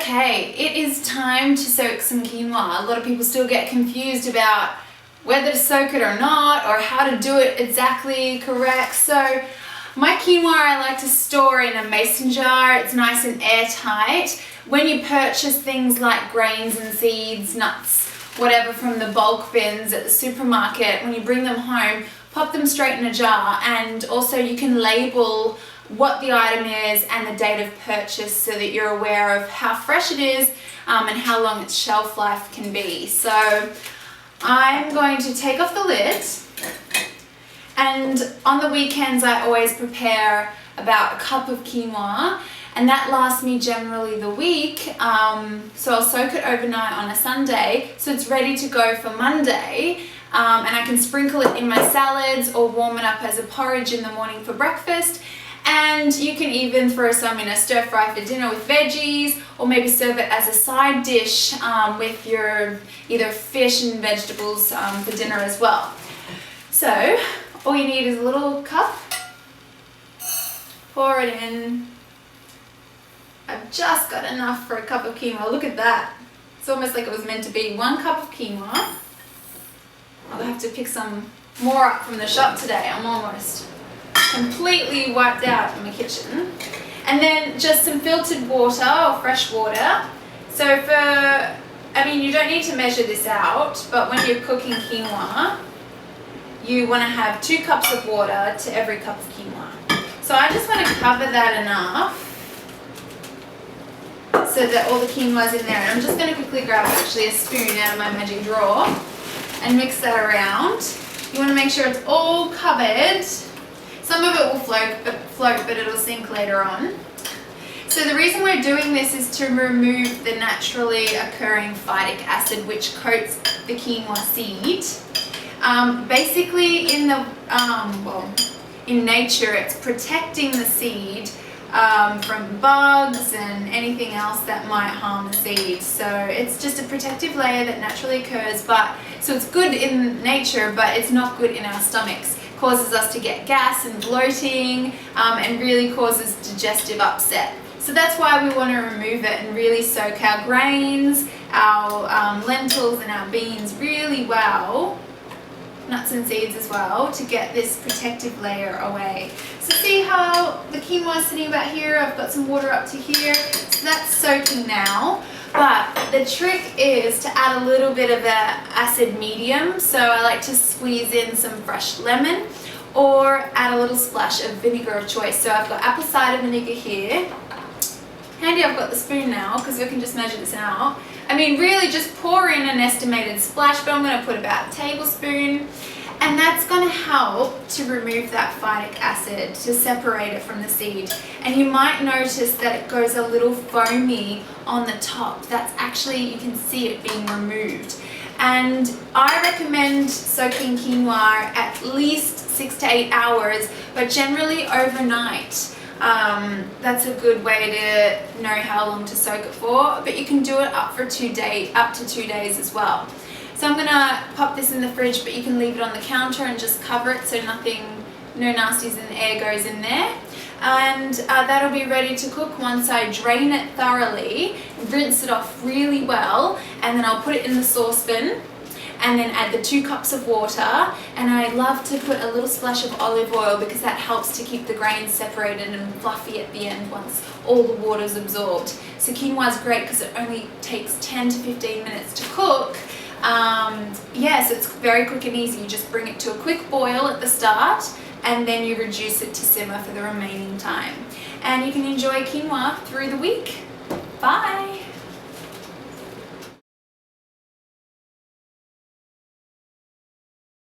Okay, it is time to soak some quinoa. A lot of people still get confused about whether to soak it or not, or how to do it exactly correct. So my quinoa I like to store in a mason jar. It's nice and airtight. When you purchase things like grains and seeds, nuts, whatever from the bulk bins at the supermarket, when you bring them home, pop them straight in a jar, and also you can label what the item is and the date of purchase so that you're aware of how fresh it is and how long its shelf life can be. So I'm going to take off the lid, and on the weekends I always prepare about a cup of quinoa, and that lasts me generally the week. So I'll soak it overnight on a Sunday so it's ready to go for Monday. And I can sprinkle it in my salads or warm it up as a porridge in the morning for breakfast. And you can even throw some in a stir fry for dinner with veggies, or maybe serve it as a side dish with your either fish and vegetables for dinner as well. So all you need is a little cup. Pour it in. I've just got enough for a cup of quinoa. Look at that. It's almost like it was meant to be. 1 cup of quinoa. I'll have to pick some more up from the shop today. I'm almost completely wiped out in my kitchen. And then just some filtered water or fresh water. So you don't need to measure this out, but when you're cooking quinoa, you want to have 2 cups of water to every cup of quinoa. So I just want to cover that enough so that all the quinoa is in there. And I'm just going to quickly grab actually a spoon out of my magic drawer and mix that around. You want to make sure it's all covered. Some of it will float, but it'll sink later on. So the reason we're doing this is to remove the naturally occurring phytic acid which coats the quinoa seed. Basically in nature it's protecting the seed from bugs and anything else that might harm the seed. So it's just a protective layer that naturally occurs, so it's good in nature, but it's not good in our stomachs. Causes us to get gas and bloating, and really causes digestive upset. So that's why we want to remove it and really soak our grains, our lentils and our beans really well, nuts and seeds as well, to get this protective layer away. So see how the quinoa is sitting about here? I've got some water up to here. So that's soaking now. But the trick is to add a little bit of an acid medium. So I like to squeeze in some fresh lemon or add a little splash of vinegar of choice. So I've got apple cider vinegar here. Handy I've got the spoon now because we can just measure this out. Really just pour in an estimated splash, but I'm going to put about a tablespoon. And that's going to help to remove that phytic acid, to separate it from the seed. And you might notice that it goes a little foamy on the top. That's actually, you can see it being removed. And I recommend soaking quinoa at least 6 to 8 hours, but generally overnight. That's a good way to know how long to soak it for, but you can do it up to 2 days as well. So I'm going to pop this in the fridge, but you can leave it on the counter and just cover it so no nasties in the air goes in there. And that'll be ready to cook once I drain it thoroughly, rinse it off really well, and then I'll put it in the saucepan and then add the 2 cups of water. And I love to put a little splash of olive oil because that helps to keep the grains separated and fluffy at the end once all the water's absorbed. So quinoa is great because it only takes 10 to 15 minutes to cook. So it's very quick and easy. You just bring it to a quick boil at the start and then you reduce it to simmer for the remaining time. And you can enjoy quinoa through the week. Bye!